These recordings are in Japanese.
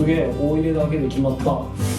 すげえ、大入れだけで決まった。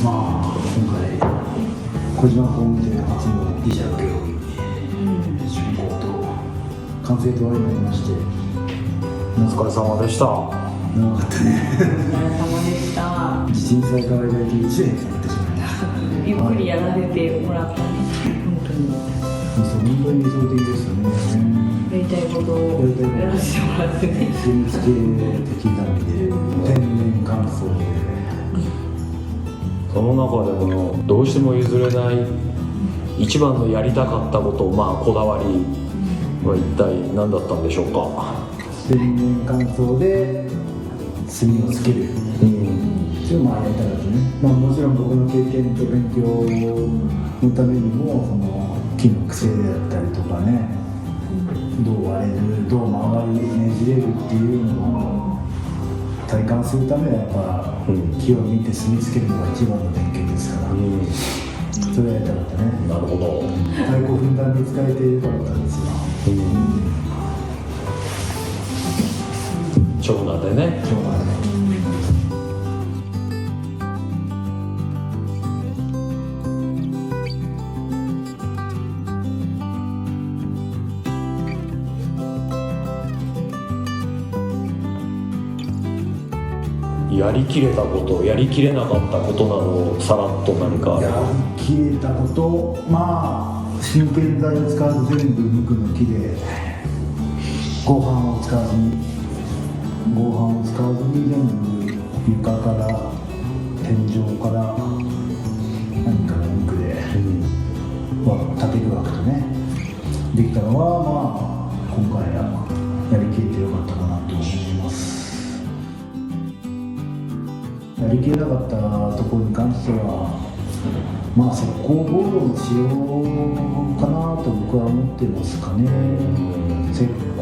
まあ今回小島工務店初の自社請負竣工と完成と相まりましてお疲れ様でした。長かったね。お疲れ様でした。地震災から大体1年経ってしまいました。ゆっくりやらせてもらったね。本当に理想的ですよね。やりたいことをやらせてもらってね。精密系的な意味で天然乾燥でその中でもどうしても譲れない一番のやりたかったこと、こだわりは一体何だったんでしょうか。天然乾燥で炭をつける。それをやりたかったね。もちろん僕の経験と勉強のためにもその木の癖であったりとかね、どう割れるどう曲がりねじれるっていうのを体感するためにはやっぱ、木を見て炭つけるのが一番の勉強ですから、それをやりたかったね。なるほど。太鼓ふんだんに使えてよかったんですよ。長男でね。今日はね。やりきれたことやりきれなかったことなどさらっと何かやりきれたこと、真剣材を使わず全部無垢の木で合板を使わずに全部床から天井から何から無垢で、建てる枠とねできたのは今回はやりきれてよかったかなと思います。やりきれなかったところに関しては石膏ボードの使用かなと僕は思ってますかね。石膏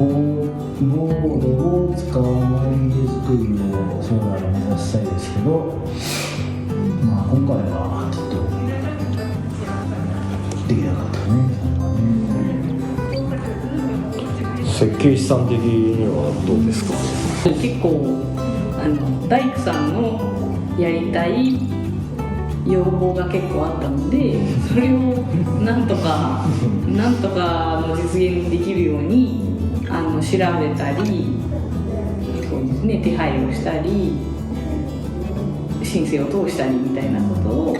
ボードを使わない家作りを将来目指したいですけど、今回はちょっとできなかったね。設計士さん的にはどうですか。結構大工さんのやりたい要望が結構あったので、それをなんとかの実現できるように調べたり、そうですね、手配をしたり申請を通したりみたいなことを、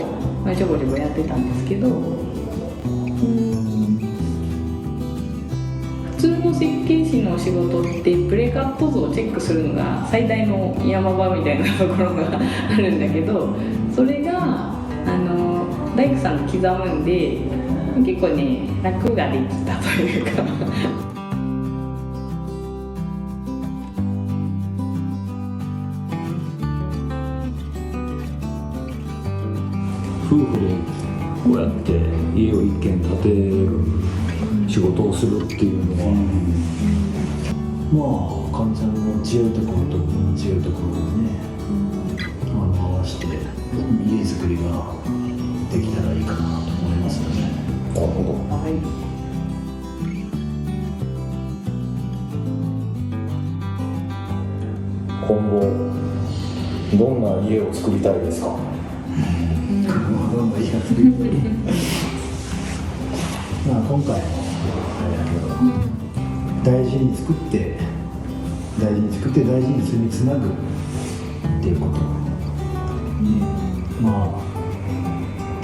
ちょこちょこやってたんですけど、普通の設計士の仕事ってプレカット図をチェックするのが最大の山場みたいなところがあるんだけど、それが大工さんが刻むんで結構ね楽ができたというか夫婦でこうやって家を一軒建てる仕事をするっていうのは、かんちゃんの強いところと僕の強いところをね、合わせて家作りができたらいいかなと思いますよね。なるほど。今後どんな家を作りたいですか？どんどんいいやつでまあ今回もあれだけど大事に作って大事に作って大事に住みつなぐっていうこと、まあ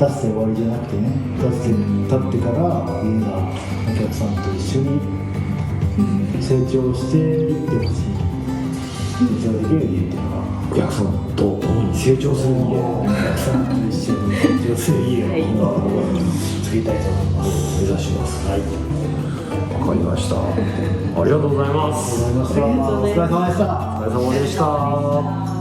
立って終わりじゃなくてね、立ってから家がお客さんと一緒に成長していってほしい、成長できる家っていうのがお客さんと共に成長する家、お客さんと一緒に成長する家を作りたいと思います。目指します。はい、わかりました。ありがとうございます。ありがとうございました。お疲れ様でした。お疲れ様でした。